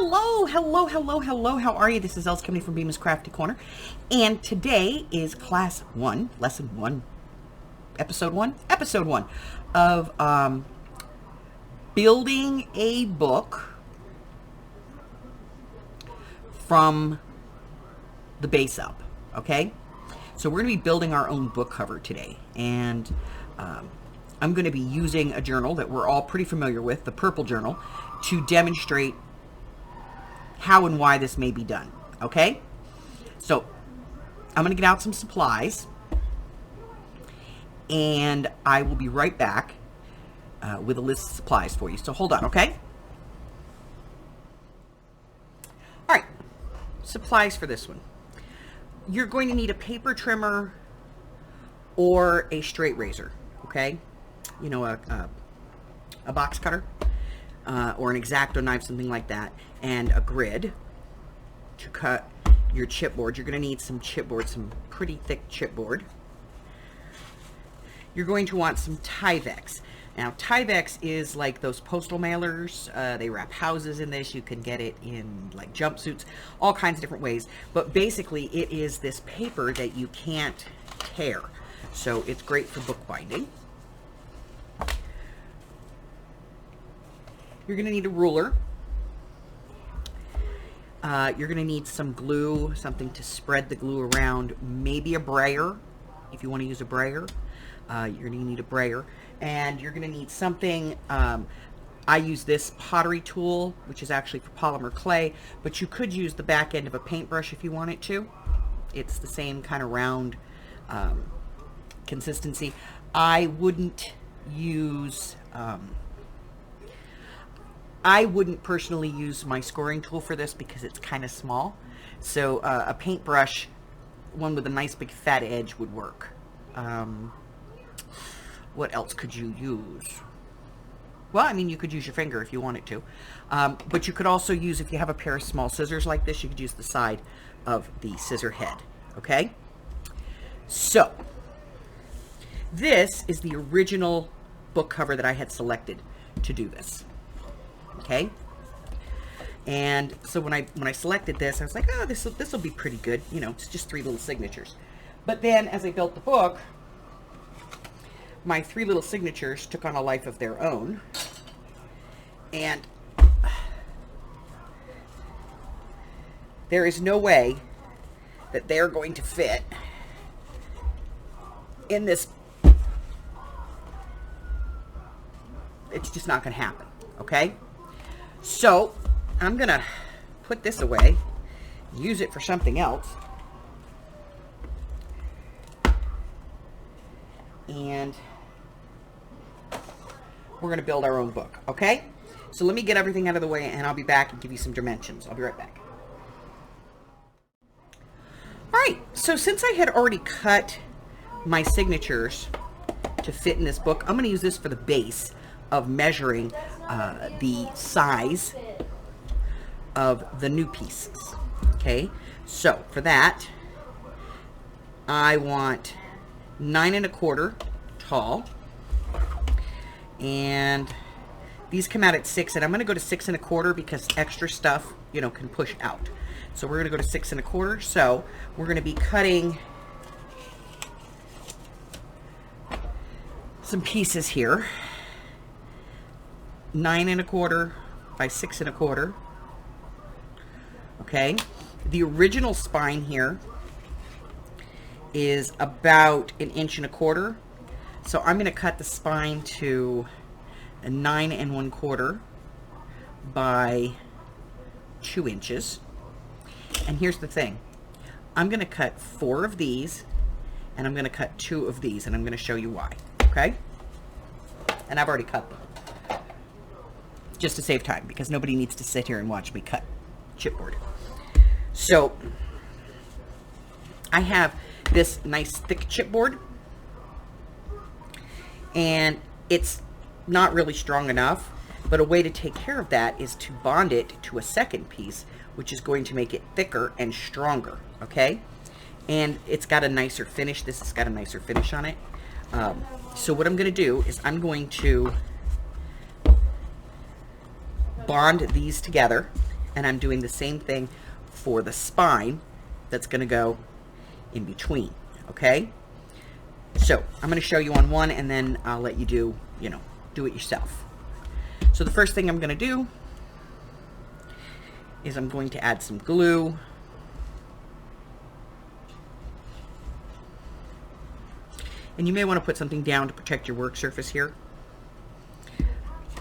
Hello, hello, hello, hello. How are you? This is Els coming from Bemis Crafty Corner. And today is class 1, lesson 1, episode 1 of building a book from the base up, okay? So we're going to be building our own book cover today. And I'm going to be using a journal that we're all pretty familiar with, the purple journal, to demonstrate how and why this may be done, okay? So I'm going to get out some supplies, and I will be right back with a list of supplies for you. So hold on, okay? All right, supplies for this one. You're going to need a paper trimmer or a straight razor, okay? You know, a box cutter or an X-Acto knife, something like that, and a grid to cut your chipboard. You're going to need some chipboard, some pretty thick chipboard. You're going to want some Tyveks. Now, Tyveks is like those postal mailers. They wrap houses in this. You can get it in like jumpsuits, all kinds of different ways. But basically, it is this paper that you can't tear. So it's great for bookbinding. You're going to need a ruler. You're going to need some glue, something to spread the glue around, maybe a brayer, if you want to use a brayer. You're going to need a brayer. And you're going to need something, I use this pottery tool, which is actually for polymer clay, but you could use the back end of a paintbrush if you wanted to. It's the same kind of round consistency. I wouldn't use... I wouldn't personally use my scoring tool for this because it's kind of small. So a paintbrush, one with a nice big fat edge, would work. What else could you use? Well, I mean, you could use your finger if you wanted to. But you could also use, if you have a pair of small scissors like this, you could use the side of the scissor head. Okay? So, this is the original book cover that I had selected to do this. Okay, and so when I selected this, I was like, oh, this will be pretty good. You know, it's just 3 little signatures. But then as I built the book, my 3 little signatures took on a life of their own, and there is no way that they're going to fit in this. It's just not going to happen. Okay. So I'm going to put this away, use it for something else, and we're going to build our own book, okay? So let me get everything out of the way, and I'll be back and give you some dimensions. I'll be right back. All right, so since I had already cut my signatures to fit in this book, I'm going to use this for the base of measuring the size of the new pieces. Okay, so for that I want 9 1/4 tall, and these come out at 6, and I'm going to go to 6 1/4 because extra stuff, you know, can push out. So we're going to go to 6 1/4. So we're going to be cutting some pieces here. 9 1/4 by 6 1/4. Okay, the original spine here is about 1 1/4 inches. So I'm going to cut the spine to a 9 1/4 by 2 inches. And here's the thing, I'm going to cut 4 of these, and I'm going to cut 2 of these, and I'm going to show you why. Okay, and I've already cut them, just to save time, because nobody needs to sit here and watch me cut chipboard. So I have this nice thick chipboard, and it's not really strong enough, but a way to take care of that is to bond it to a second piece, which is going to make it thicker and stronger. Okay, and it's got a nicer finish. This has got a nicer finish on it. So what I'm going to do is I'm going to bond these together And I'm doing the same thing for the spine that's going to go in between, okay? So I'm going to show you on one, and then I'll let you do, do it yourself. So the first thing I'm going to do is I'm going to add some glue. And you may want to put something down to protect your work surface here.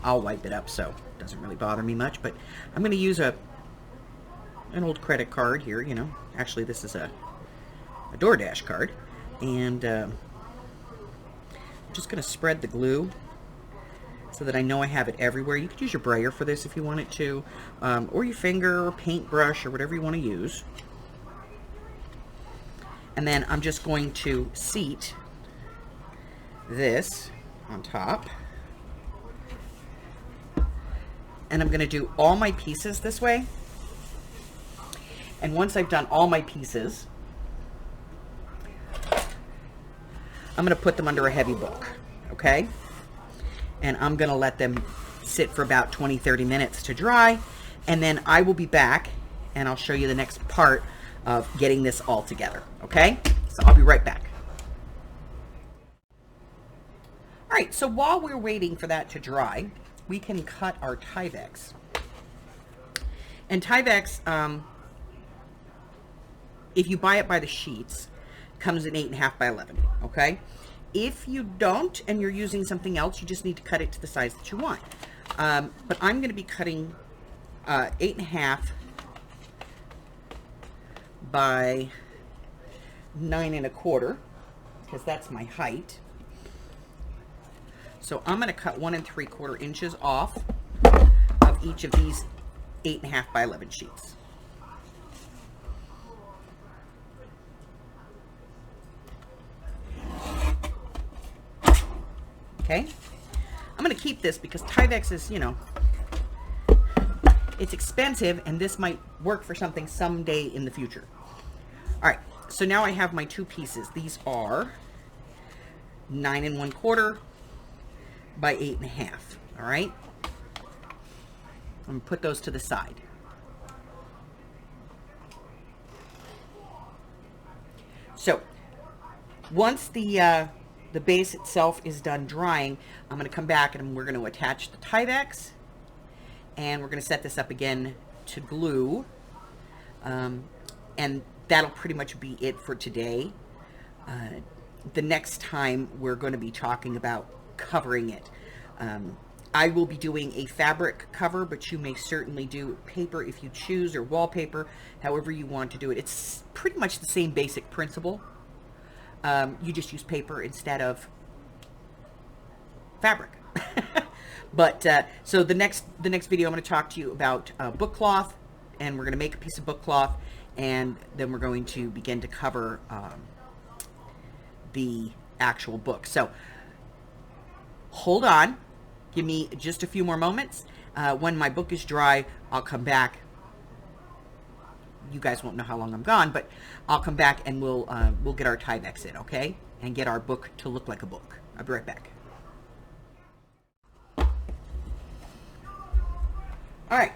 I'll wipe it up so it doesn't really bother me much, but I'm going to use an old credit card here, Actually, this is a DoorDash card. And I'm just going to spread the glue so that I know I have it everywhere. You could use your brayer for this if you wanted to, or your finger or paintbrush or whatever you want to use. And then I'm just going to seat this on top. And I'm going to do all my pieces this way. And once I've done all my pieces, I'm going to put them under a heavy book, okay? And I'm going to let them sit for about 20-30 minutes to dry. And then I will be back and I'll show you the next part of getting this all together, okay? So I'll be right back. All right, so while we're waiting for that to dry, we can cut our Tyveks. And Tyveks, if you buy it by the sheets, comes in 8.5 by 11, okay? If you don't and you're using something else, you just need to cut it to the size that you want. But I'm going to be cutting 8.5 by 9.25 because that's my height. So I'm going to cut 1 3/4 inches off of each of these 8.5 by 11 sheets. Okay, I'm going to keep this because Tyveks is, it's expensive, and this might work for something someday in the future. All right, so now I have my two pieces. These are 9 1/4 by 8.5. All right, I'm going to put those to the side. So once the base itself is done drying, I'm going to come back and we're going to attach the Tyveks, and we're going to set this up again to glue, and that'll pretty much be it for today. The next time we're going to be talking about covering it. I will be doing a fabric cover, but you may certainly do paper if you choose, or wallpaper, however you want to do it. It's pretty much the same basic principle. You just use paper instead of fabric. But so the next video, I'm going to talk to you about book cloth, and we're going to make a piece of book cloth, and then we're going to begin to cover the actual book. So hold on, give me just a few more moments. When my book is dry, I'll come back. You guys won't know how long I'm gone, but I'll come back and we'll get our Tyveks in, okay? And get our book to look like a book. I'll be right back. All right.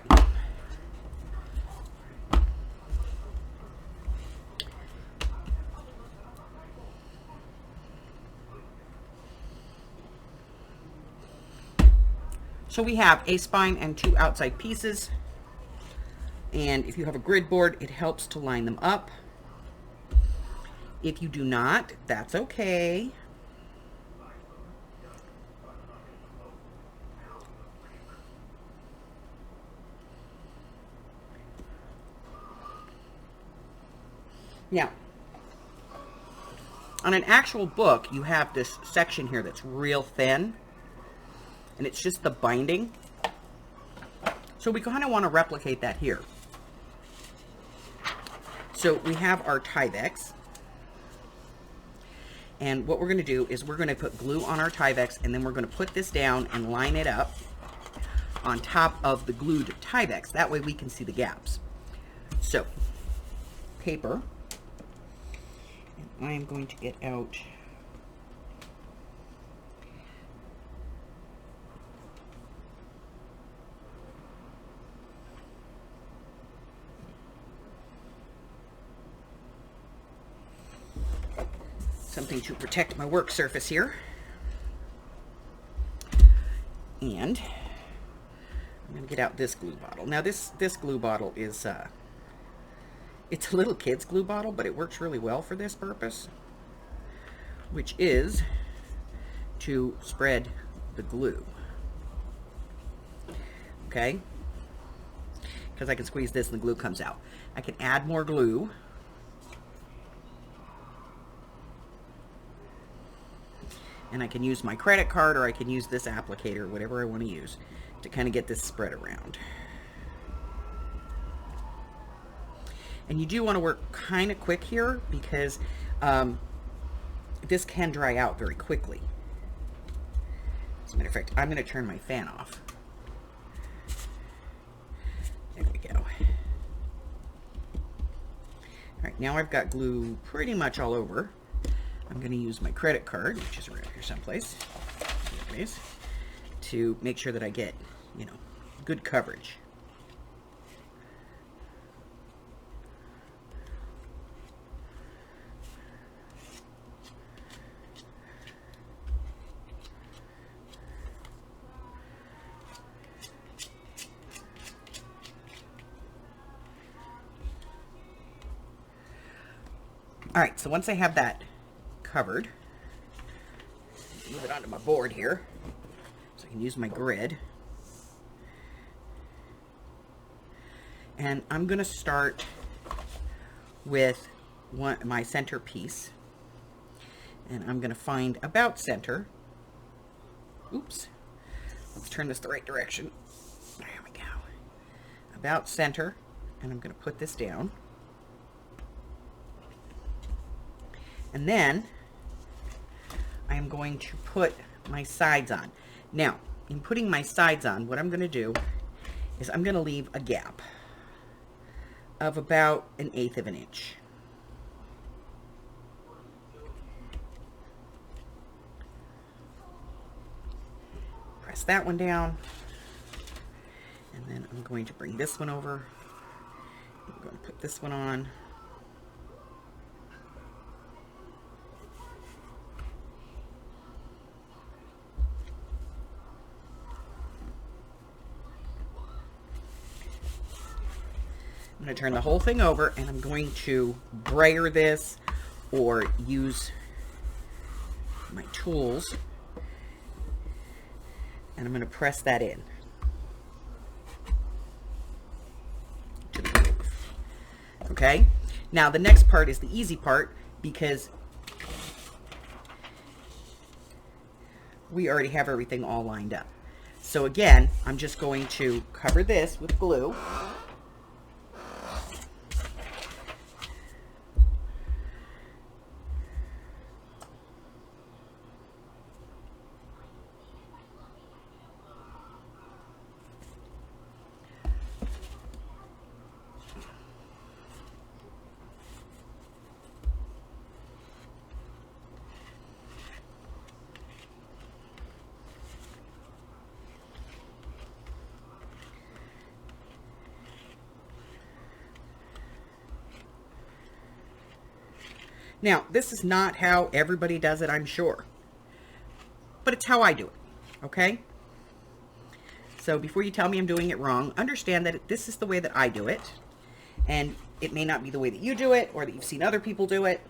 So we have a spine and 2 outside pieces. And if you have a grid board, it helps to line them up. If you do not, that's okay. Now, on an actual book, you have this section here that's real thin, and it's just the binding. So we kind of want to replicate that here. So we have our Tyveks, and what we're going to do is we're going to put glue on our Tyveks, and then we're going to put this down and line it up on top of the glued Tyveks. That way we can see the gaps. So, paper, and I am going to get out something to protect my work surface here. And I'm going to get out this glue bottle. Now this glue bottle is, it's a little kid's glue bottle, but it works really well for this purpose, which is to spread the glue. Okay? Because I can squeeze this and the glue comes out. I can add more glue. And I can use my credit card, or I can use this applicator, whatever I want to use, to kind of get this spread around. And you do want to work kind of quick here, because this can dry out very quickly. As a matter of fact, I'm going to turn my fan off. There we go. All right, now I've got glue pretty much all over. I'm going to use my credit card, which is around here someplace, anyways, to make sure that I get, you know, good coverage. All right, so once I have that covered, move it onto my board here so I can use my grid. And I'm going to start with my center piece, and I'm going to find about center. Oops, let's turn this the right direction. There we go. About center, and I'm going to put this down. And then I am going to put my sides on. Now, in putting my sides on, what I'm going to do is I'm going to leave a gap of about 1/8 of an inch. Press that one down. And then I'm going to bring this one over. I'm going to put this one on. I'm going to turn the whole thing over, and I'm going to brayer this or use my tools, and I'm going to press that in to the groove. Okay, now the next part is the easy part, because we already have everything all lined up. So again, I'm just going to cover this with glue. Now, this is not how everybody does it, I'm sure, but it's how I do it, okay? So before you tell me I'm doing it wrong, understand that this is the way that I do it, and it may not be the way that you do it, or that you've seen other people do it.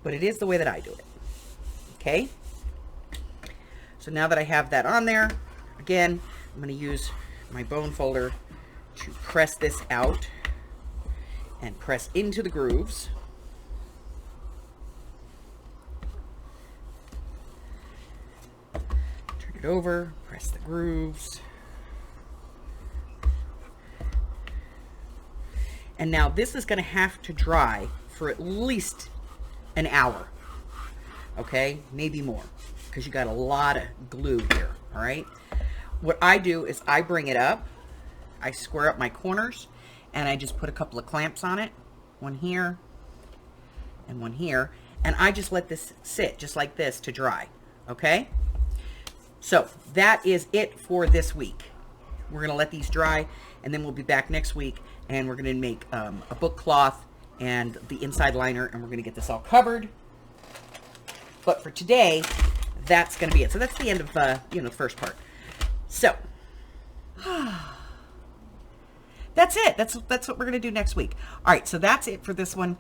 But it is the way that I do it, okay? So now that I have that on there, again, I'm going to use my bone folder to press this out and press into the grooves. Turn it over, press the grooves. And now this is going to have to dry for at least an hour, okay? Maybe more, because you got a lot of glue here, all right? What I do is I bring it up, I square up my corners, and I just put a couple of clamps on it, one here and one here, and I just let this sit just like this to dry, okay? So that is it for this week. We're going to let these dry, and then we'll be back next week, and we're going to make a book cloth and the inside liner, and we're going to get this all covered. But for today, that's going to be it. So that's the end of, the first part. So, that's it. That's what we're going to do next week. All right, so that's it for this one.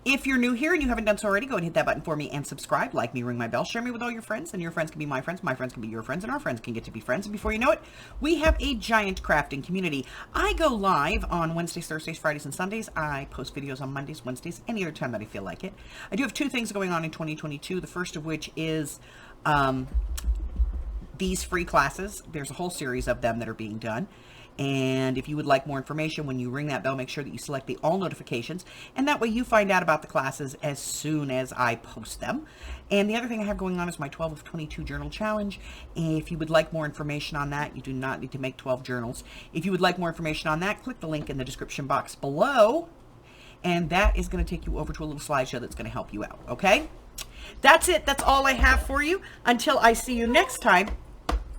If you're new here and you haven't done so already, go ahead and hit that button for me and subscribe. Like me, ring my bell, share me with all your friends, and your friends can be my friends can be your friends, and our friends can get to be friends. And before you know it, we have a giant crafting community. I go live on Wednesdays, Thursdays, Fridays, and Sundays. I post videos on Mondays, Wednesdays, any other time that I feel like it. I do have 2 things going on in 2022. The first of which is these free classes. There's a whole series of them that are being done. And if you would like more information, when you ring that bell, make sure that you select the all notifications, and that way you find out about the classes as soon as I post them. And the other thing I have going on is my 12 of 22 journal challenge. If you would like more information on that, you do not need to make 12 journals. If you would like more information on that, click the link in the description box below, and that is going to take you over to a little slideshow that's going to help you out. Okay, that's it. That's all I have for you. Until I see you next time,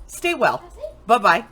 stay well. Bye-bye.